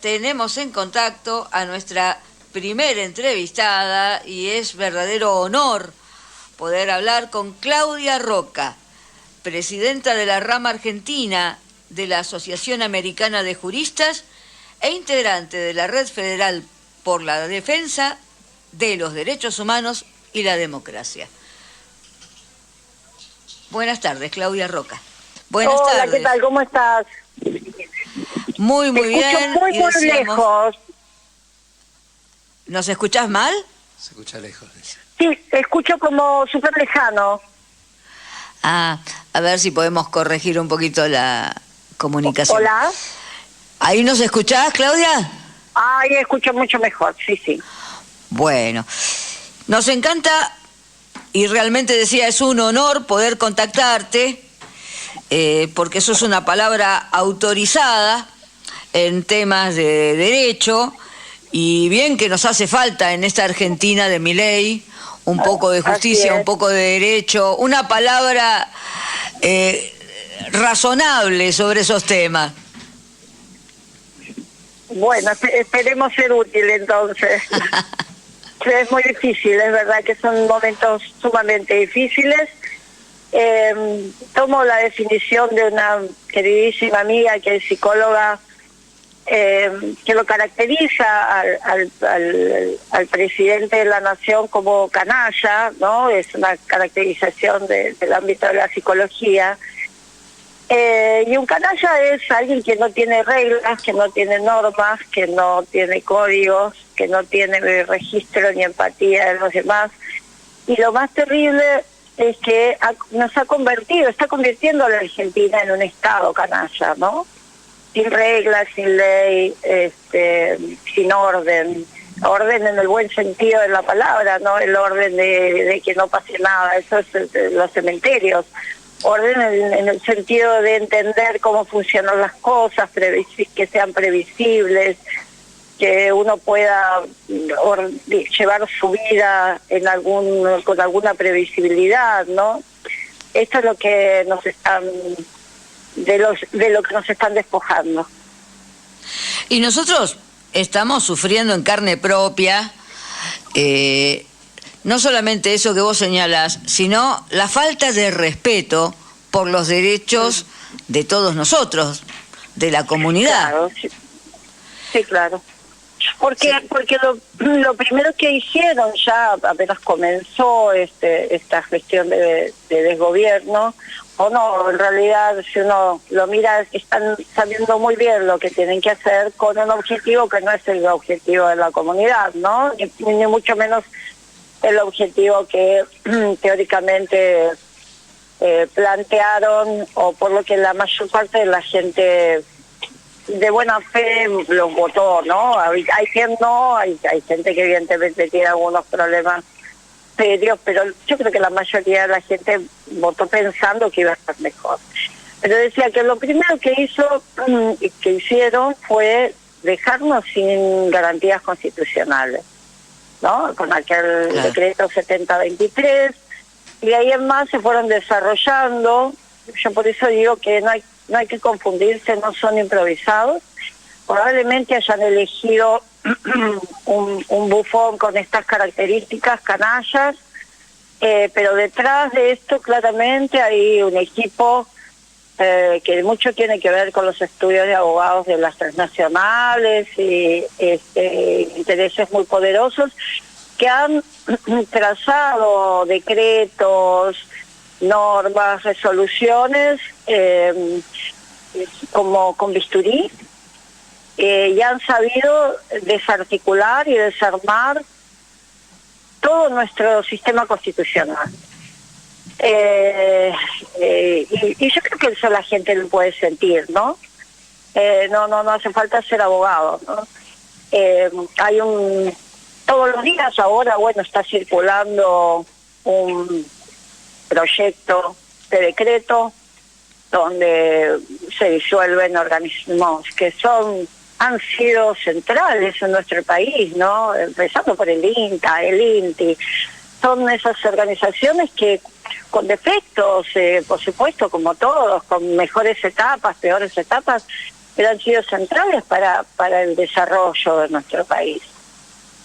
Tenemos en contacto a nuestra primera entrevistada y es verdadero honor poder hablar con Claudia Roca, presidenta de la rama argentina de la Asociación Americana de Juristas e integrante de la Red Federal por la Defensa de los Derechos Humanos y la Democracia. Buenas tardes, Claudia Roca. Buenas tardes. Hola, ¿qué tal? ¿Cómo estás? Muy Te bien. escucho muy lejos. ¿Nos escuchás mal? Se escucha lejos, dice. Sí, te escucho como súper lejano. A ver si podemos corregir un poquito la comunicación. Hola. ¿Ahí nos escuchás, Claudia? Ahí escucho mucho mejor, sí. Bueno, nos encanta y realmente decía, es un honor poder contactarte porque eso es una palabra autorizada en temas de derecho y bien que nos hace falta en esta Argentina de Milei un poco de justicia, un poco de derecho, una palabra razonable sobre esos temas. Bueno, esperemos ser útil entonces. Es muy difícil, es verdad que son momentos sumamente difíciles. Tomo la definición de una queridísima amiga que es psicóloga, que lo caracteriza al presidente de la nación como canalla, ¿no? Es una caracterización del ámbito de la psicología. Y un canalla es alguien que no tiene reglas, que no tiene normas, que no tiene códigos, que no tiene registro ni empatía de los demás. Y lo más terrible es que está convirtiendo a la Argentina en un estado canalla, ¿no? Sin reglas, sin ley, sin orden. Orden en el buen sentido de la palabra, no el orden de que no pase nada, eso es los cementerios. Orden en el sentido de entender cómo funcionan las cosas, que sean previsibles, que uno pueda llevar su vida con alguna previsibilidad, ¿no? Esto es lo que nos están de lo que nos están despojando. Y nosotros estamos sufriendo en carne propia no solamente eso que vos señalás, sino la falta de respeto por los derechos de todos nosotros, de la comunidad. Claro, sí, claro. Porque lo primero que hicieron ya apenas comenzó esta gestión de desgobierno, o no, en realidad si uno lo mira, están sabiendo muy bien lo que tienen que hacer con un objetivo que no es el objetivo de la comunidad, ¿no? Ni mucho menos el objetivo que teóricamente plantearon, o por lo que la mayor parte de la gente de buena fe los votó, ¿no? Hay quien no, hay gente que evidentemente tiene algunos problemas serios, pero yo creo que la mayoría de la gente votó pensando que iba a estar mejor. Pero decía que lo primero que hicieron fue dejarnos sin garantías constitucionales, ¿no? Con aquel decreto 7023, y ahí en más se fueron desarrollando. Yo por eso digo que no hay que confundirse, no son improvisados. Probablemente hayan elegido un bufón con estas características, canallas, pero detrás de esto claramente hay un equipo que mucho tiene que ver con los estudios de abogados de las transnacionales y intereses muy poderosos que han trazado decretos, normas, resoluciones como con bisturí, y han sabido desarticular y desarmar todo nuestro sistema constitucional. Y yo creo que eso la gente lo puede sentir, ¿no? No hace falta ser abogado, ¿no? Todos los días ahora, está circulando un proyecto de decreto donde se disuelven organismos que han sido centrales en nuestro país, ¿no? Empezando por el INTA, el INTI. Son esas organizaciones que con defectos, por supuesto, como todos, con mejores etapas, peores etapas, pero han sido centrales para el desarrollo de nuestro país.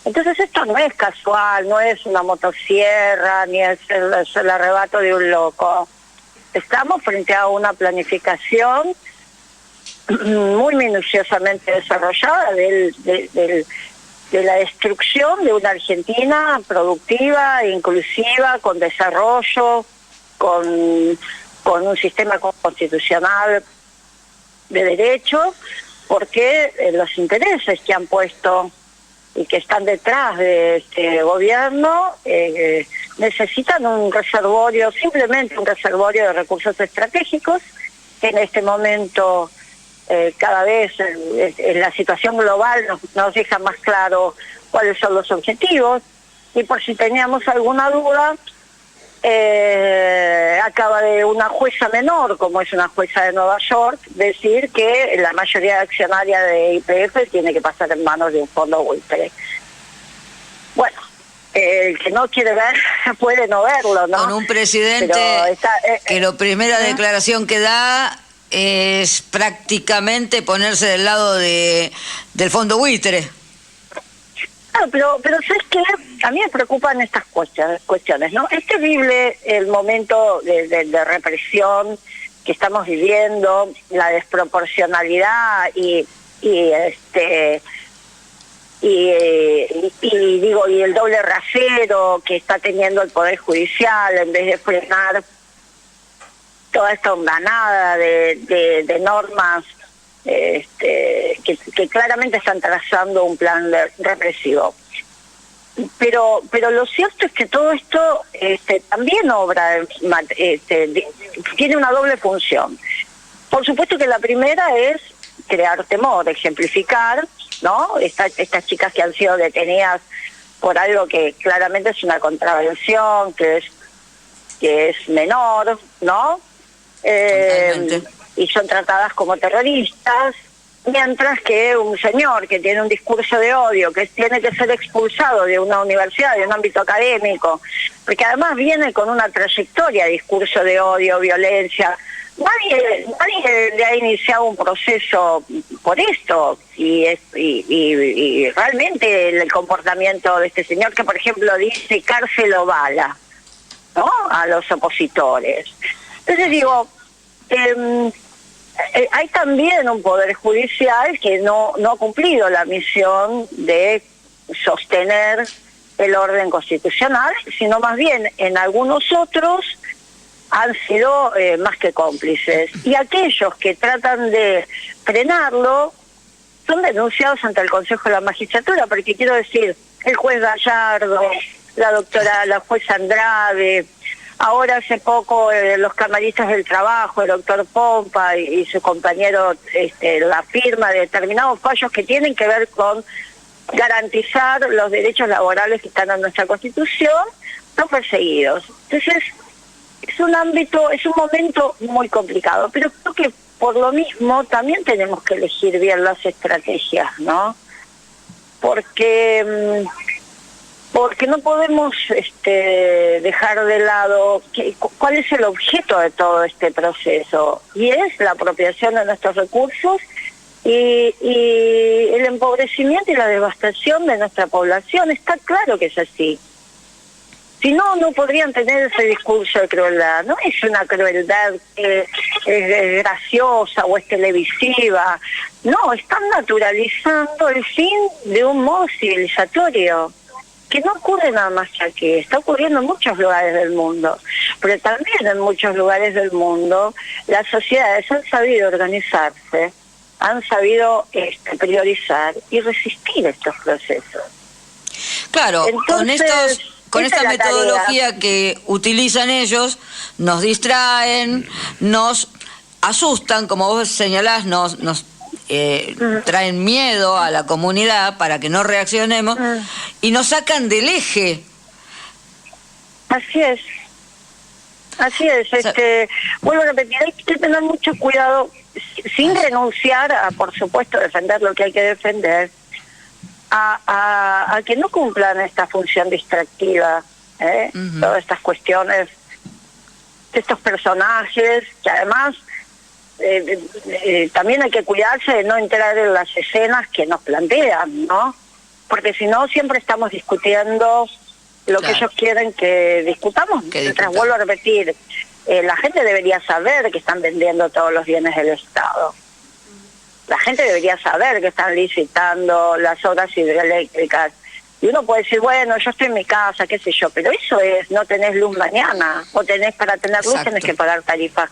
Entonces esto no es casual, no es una motosierra, ni es el arrebato de un loco. Estamos frente a una planificación muy minuciosamente desarrollada de la destrucción de una Argentina productiva, inclusiva, con desarrollo, con un sistema constitucional de derecho, porque los intereses que han puesto y que están detrás de este gobierno necesitan un reservorio, simplemente un reservorio de recursos estratégicos, que en este momento cada vez en la situación global nos deja más claro cuáles son los objetivos, y por si teníamos alguna duda, acaba de una jueza menor, como es una jueza de Nueva York, decir que la mayoría accionaria de YPF tiene que pasar en manos de un fondo buitre. Bueno, el que no quiere ver puede no verlo, ¿no? Con un presidente que la primera declaración que da es prácticamente ponerse del lado del fondo buitre. Claro, pero ¿sabes qué? A mí me preocupan estas cuestiones, ¿no? Es terrible el momento de represión que estamos viviendo, la desproporcionalidad y el doble rasero que está teniendo el Poder Judicial en vez de frenar toda esta honganada de normas que claramente están trazando un plan represivo. Pero lo cierto es que todo esto también obra, tiene una doble función. Por supuesto que la primera es crear temor, ejemplificar, ¿no? Estas chicas que han sido detenidas por algo que claramente es una contravención, que es menor, ¿no? Y son tratadas como terroristas, mientras que un señor que tiene un discurso de odio, que tiene que ser expulsado de una universidad, de un ámbito académico, porque además viene con una trayectoria de discurso de odio, violencia. Nadie le ha iniciado un proceso por esto, y realmente el comportamiento de este señor, que por ejemplo dice cárcel o bala, ¿no?, a los opositores. Entonces digo, hay también un poder judicial que no ha cumplido la misión de sostener el orden constitucional, sino más bien en algunos otros han sido más que cómplices. Y aquellos que tratan de frenarlo son denunciados ante el Consejo de la Magistratura, porque quiero decir, el juez Gallardo, la jueza Andrade, ahora hace poco los camaristas del trabajo, el doctor Pompa y su compañero, la firma de determinados fallos que tienen que ver con garantizar los derechos laborales que están en nuestra Constitución, son perseguidos. Entonces, es un momento muy complicado, pero creo que por lo mismo también tenemos que elegir bien las estrategias, ¿no? Porque no podemos dejar de lado cuál es el objeto de todo este proceso, y es la apropiación de nuestros recursos y el empobrecimiento y la devastación de nuestra población. Está claro que es así. Si no, no podrían tener ese discurso de crueldad. No es una crueldad que es graciosa o es televisiva. No, están naturalizando el fin de un modo civilizatorio, que no ocurre nada más que aquí, está ocurriendo en muchos lugares del mundo. Pero también en muchos lugares del mundo las sociedades han sabido organizarse, han sabido priorizar y resistir estos procesos. Claro, entonces, con esta metodología que utilizan ellos, nos distraen, nos asustan, como vos señalás, nos traen miedo a la comunidad para que no reaccionemos y nos sacan del eje. Así es. Vuelvo a repetir, hay que tener mucho cuidado, sin renunciar a, por supuesto, defender lo que hay que defender, a que no cumplan esta función distractiva, todas estas cuestiones de estos personajes que además también hay que cuidarse de no entrar en las escenas que nos plantean, ¿no? Porque si no, siempre estamos discutiendo lo que ellos quieren que discutamos. Mientras vuelvo a repetir, la gente debería saber que están vendiendo todos los bienes del Estado. La gente debería saber que están licitando las obras hidroeléctricas. Y uno puede decir, bueno, yo estoy en mi casa, qué sé yo, pero eso es, no tenés luz mañana, o para tener luz tenés que pagar tarifas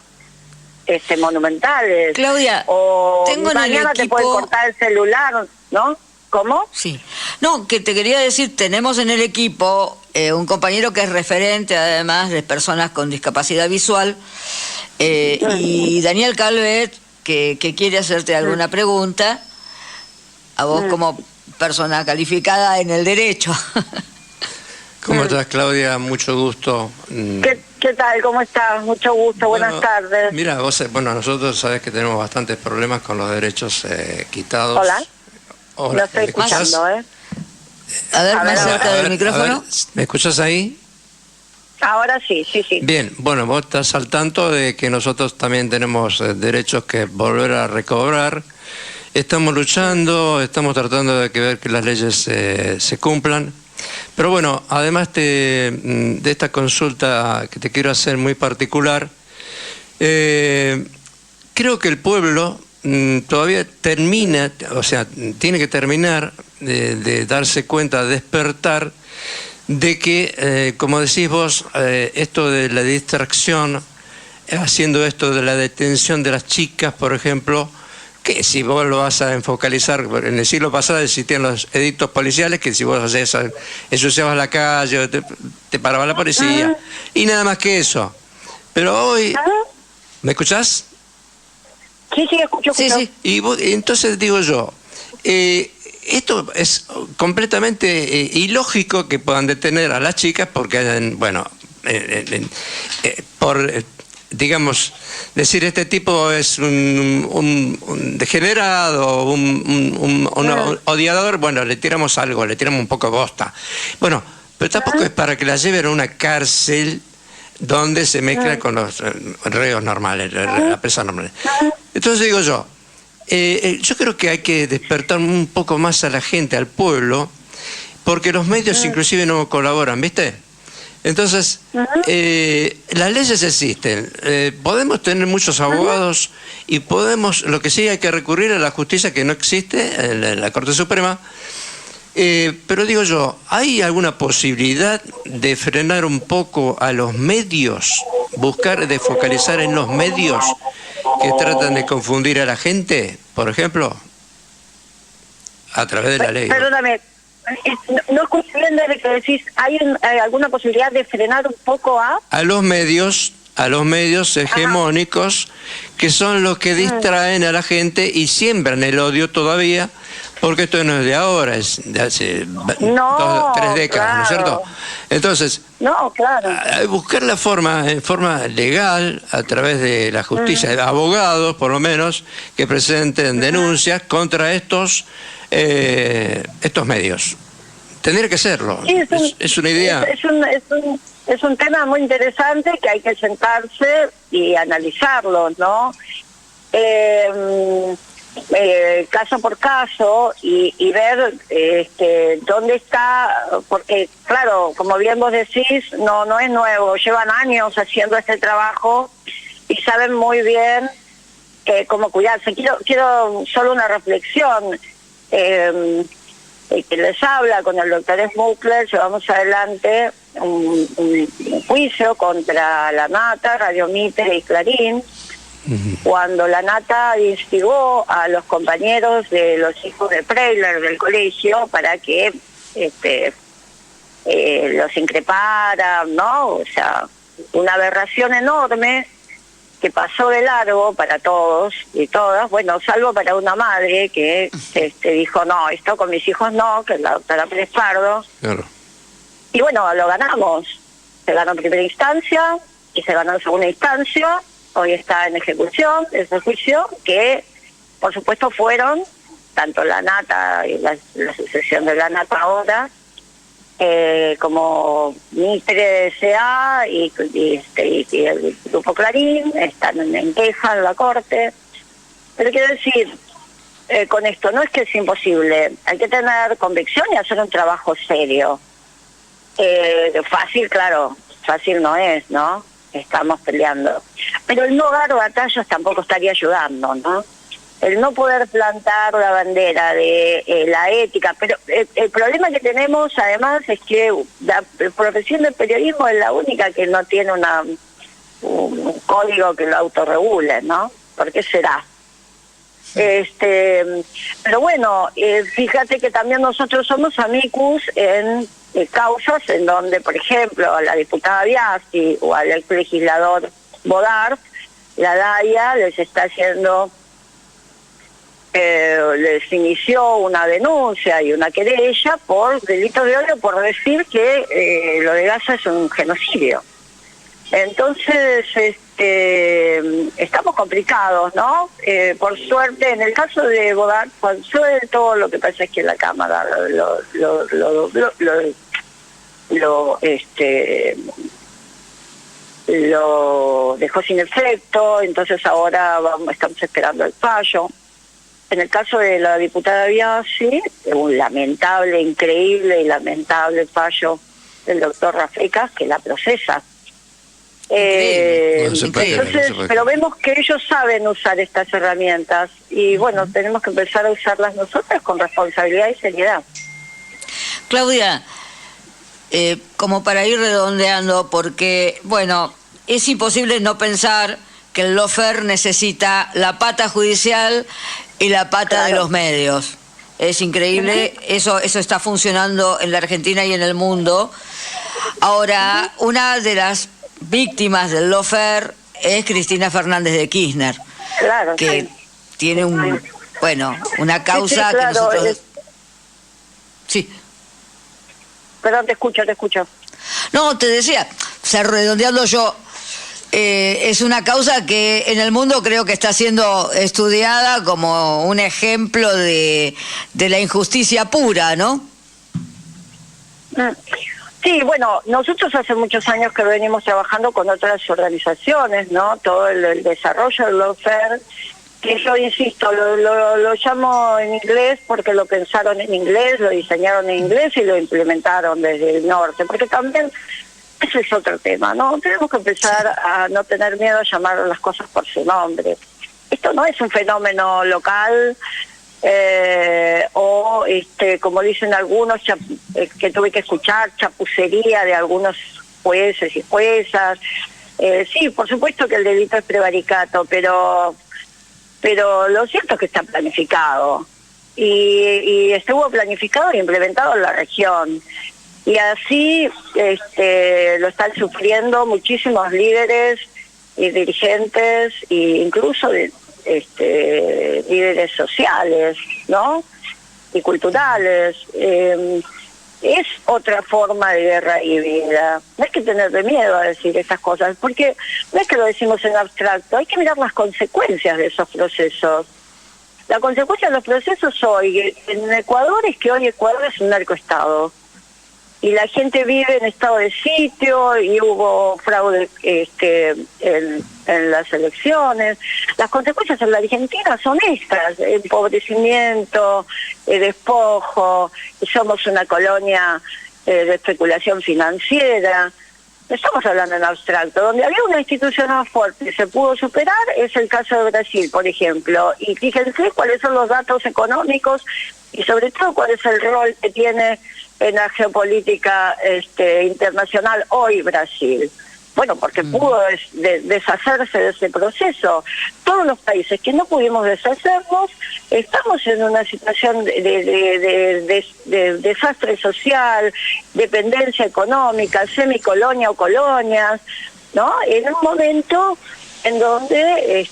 monumentales. Claudia, o tengo mañana te puede cortar el celular, ¿no? ¿Cómo? Sí. No, que te quería decir, tenemos en el equipo un compañero que es referente, además, de personas con discapacidad visual, y Daniel Calvet, que quiere hacerte alguna pregunta, a vos como persona calificada en el derecho. ¿Cómo estás, Claudia? Mucho gusto. ¿Qué tal? ¿Cómo estás? Mucho gusto, buenas tardes. Mira, nosotros sabes que tenemos bastantes problemas con los derechos quitados. Hola. Hola, lo estoy escuchando, A ver, más cerca del micrófono. ¿Me escuchas ahí? Ahora sí. Bien, bueno, vos estás al tanto de que nosotros también tenemos derechos que volver a recobrar. Estamos luchando, estamos tratando de ver que las leyes se cumplan. Pero bueno, además de esta consulta que te quiero hacer muy particular, creo que el pueblo todavía tiene que terminar de darse cuenta, despertar de que, como decís vos, esto de la distracción, haciendo esto de la detención de las chicas, por ejemplo, que si vos lo vas a enfocalizar, en el siglo pasado existían los edictos policiales, que si vos ensuciabas la calle, te paraba la policía, y nada más que eso. Pero hoy, ¿me escuchás? Sí, escucho. Sí. Y entonces digo yo, esto es completamente ilógico que puedan detener a las chicas porque hayan, digamos, decir este tipo es un degenerado, un odiador, bueno, le tiramos algo, le tiramos un poco de bosta. Bueno, pero tampoco es para que la lleven a una cárcel donde se mezcla con los reos normales, las presas normales. Entonces digo yo creo que hay que despertar un poco más a la gente, al pueblo, porque los medios inclusive no colaboran, ¿viste? Entonces, las leyes existen, podemos tener muchos abogados y lo que sí hay que recurrir a la justicia que no existe, en la Corte Suprema, pero digo yo, ¿hay alguna posibilidad de frenar un poco a los medios, buscar de focalizar en los medios que tratan de confundir a la gente, por ejemplo, a través de la ley? Perdóname. No escuché bien desde que decís, ¿hay alguna posibilidad de frenar un poco a los medios hegemónicos, que son los que distraen a la gente y siembran el odio todavía, porque esto no es de ahora, es de hace 3 décadas, ¿no es cierto? Entonces, buscar la forma, en forma legal, a través de la justicia, de abogados, por lo menos, que presenten denuncias contra estos medios. Tendría que serlo. Sí, es una idea. Es un tema muy interesante que hay que sentarse y analizarlo, ¿no? Caso por caso y ver dónde está, porque claro, como bien vos decís, no es nuevo, llevan años haciendo este trabajo y saben muy bien cómo cuidarse. Quiero solo una reflexión. Que les habla con el doctor Smukler, llevamos adelante un juicio contra la Nata, Radio Mitre y Clarín, cuando la Nata instigó a los compañeros de los hijos de Preyler del colegio para que los increparan, ¿no? O sea, una aberración enorme que pasó de largo para todos y todas, bueno, salvo para una madre que dijo, no, esto con mis hijos no, que es la doctora Pérez Pardo. Claro. Y bueno, lo ganamos. Se ganó en primera instancia y se ganó en segunda instancia. Hoy está en ejecución ese juicio, que por supuesto fueron, tanto la Nata y la sucesión de la Nata ahora, como Mitre de SA y el Grupo Clarín están en queja en la Corte. Pero quiero decir, con esto, no es que es imposible, hay que tener convicción y hacer un trabajo serio. Fácil, claro, fácil no es, ¿no? Estamos peleando. Pero el no dar batallas tampoco estaría ayudando, ¿no? El no poder plantar la bandera de la ética, pero el problema que tenemos además es que la profesión del periodismo es la única que no tiene un código que lo autorregule, ¿no? ¿Por qué será? Pero bueno, fíjate que también nosotros somos amicus en causas en donde, por ejemplo, a la diputada Biasi o al ex legislador Bodart, la DAIA les está haciendo, les inició una denuncia y una querella por delitos de odio por decir que lo de Gaza es un genocidio. Entonces, estamos complicados, ¿no? Por suerte, en el caso de Bodart, todo lo que pasa es que la Cámara lo dejó sin efecto, entonces ahora estamos esperando el fallo. En el caso de la diputada Biasi, un lamentable, increíble y lamentable fallo del doctor Rafecas que la procesa. Entonces, pero vemos que ellos saben usar estas herramientas y bueno, tenemos que empezar a usarlas nosotros con responsabilidad y seriedad. Claudia, como para ir redondeando, porque bueno, es imposible no pensar que el lawfare necesita la pata judicial y la pata de los medios. Es increíble, eso está funcionando en la Argentina y en el mundo. Ahora, una de las víctimas del lawfare es Cristina Fernández de Kirchner, que tiene una causa que nosotros... Sí. Perdón, te escucho. No, te decía, redondeando yo, es una causa que en el mundo creo que está siendo estudiada como un ejemplo de la injusticia pura, ¿no? Sí, bueno, nosotros hace muchos años que venimos trabajando con otras organizaciones, ¿no? Todo el desarrollo del lawfare, que yo insisto, lo llamo en inglés porque lo pensaron en inglés, lo diseñaron en inglés y lo implementaron desde el norte, porque también ese es otro tema, ¿no? Tenemos que empezar a no tener miedo a llamar las cosas por su nombre. Esto no es un fenómeno local, o como dicen algunos, que tuve que escuchar, chapucería de algunos jueces y juezas. Sí, por supuesto que el delito es prevaricato, pero lo cierto es que está planificado y estuvo planificado e implementado en la región. Y así lo están sufriendo muchísimos líderes y dirigentes e incluso líderes sociales, ¿no? Y culturales. Es otra forma de guerra y vida. No hay que tenerle miedo a decir esas cosas, porque no es que lo decimos en abstracto, hay que mirar las consecuencias de esos procesos. La consecuencia de los procesos hoy en Ecuador es que hoy Ecuador es un narcoestado. Y la gente vive en estado de sitio y hubo fraude en las elecciones. Las consecuencias en la Argentina son estas: empobrecimiento, despojo, somos una colonia de especulación financiera. No estamos hablando en abstracto. Donde había una institución más fuerte y se pudo superar es el caso de Brasil, por ejemplo. Y fíjense cuáles son los datos económicos y sobre todo cuál es el rol que tiene en la geopolítica internacional hoy Brasil. Bueno, porque pudo deshacerse de ese proceso. Todos los países que no pudimos deshacernos, estamos en una situación de desastre social, dependencia económica, semicolonia o colonias, ¿no? En un momento en donde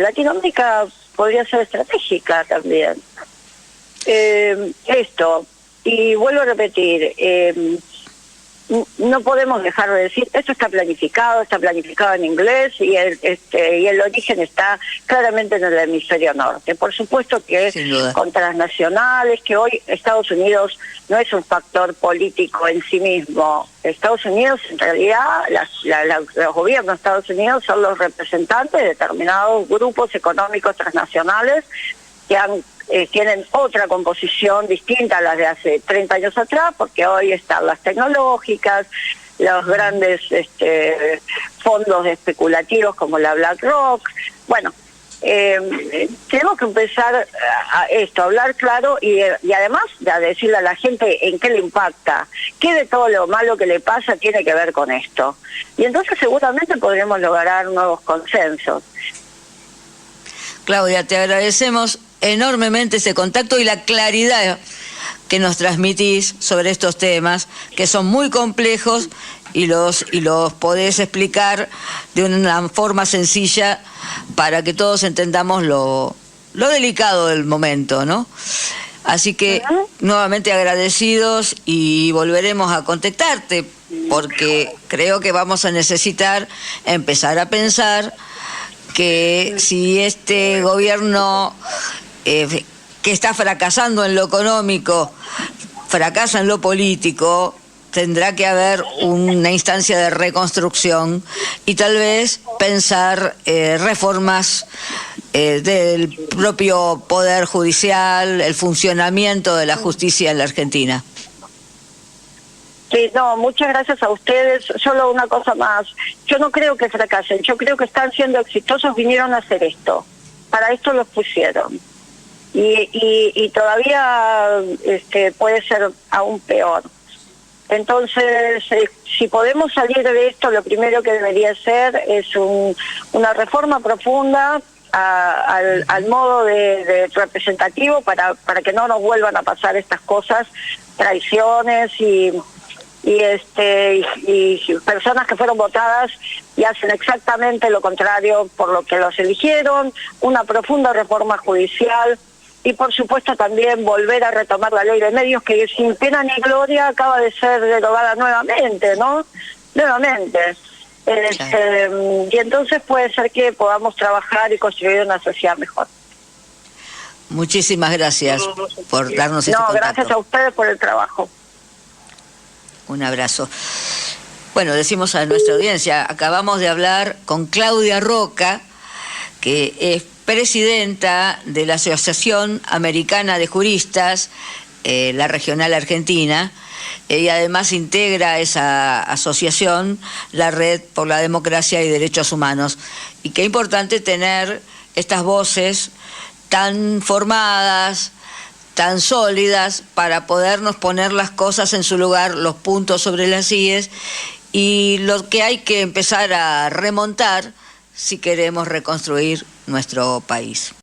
Latinoamérica podría ser estratégica también. Y vuelvo a repetir, no podemos dejar de decir, esto está planificado en inglés y el origen está claramente en el hemisferio norte. Por supuesto que con transnacionales, que hoy Estados Unidos no es un factor político en sí mismo. Estados Unidos, en realidad, los gobiernos de Estados Unidos son los representantes de determinados grupos económicos transnacionales que tienen otra composición distinta a las de hace 30 años atrás, porque hoy están las tecnológicas, los grandes fondos especulativos como la BlackRock. Bueno, tenemos que empezar a hablar claro y además de decirle a la gente en qué le impacta, qué de todo lo malo que le pasa tiene que ver con esto. Y entonces seguramente podremos lograr nuevos consensos. Claudia, te agradecemos enormemente ese contacto y la claridad que nos transmitís sobre estos temas, que son muy complejos y los podés explicar de una forma sencilla para que todos entendamos lo delicado del momento, ¿no? Así que nuevamente agradecidos y volveremos a contactarte porque creo que vamos a necesitar empezar a pensar que si este gobierno que está fracasando en lo económico fracasa en lo político, tendrá que haber una instancia de reconstrucción y tal vez pensar reformas del propio Poder Judicial, el funcionamiento de la justicia en la Argentina. Sí, no, muchas gracias a ustedes. Solo una cosa más. Yo no creo que fracasen, yo creo que están siendo exitosos, vinieron a hacer esto. Para esto los pusieron. Y todavía puede ser aún peor. Entonces, si podemos salir de esto, lo primero que debería ser es una reforma profunda al modo de representativo para que no nos vuelvan a pasar estas cosas, traiciones y personas que fueron votadas y hacen exactamente lo contrario por lo que los eligieron, una profunda reforma judicial y por supuesto también volver a retomar la ley de medios que sin pena ni gloria acaba de ser derogada nuevamente, ¿no? Nuevamente. Y entonces puede ser que podamos trabajar y construir una sociedad mejor. Muchísimas gracias por darnos este contacto. Gracias a ustedes por el trabajo. Un abrazo. Bueno, decimos a nuestra audiencia, acabamos de hablar con Claudia Roca, que es presidenta de la Asociación Americana de Juristas, la regional argentina, y además integra esa asociación, la Red por la Democracia y Derechos Humanos. Y qué importante tener estas voces tan formadas, tan sólidas, para podernos poner las cosas en su lugar, los puntos sobre las íes, y lo que hay que empezar a remontar si queremos reconstruir nuestro país.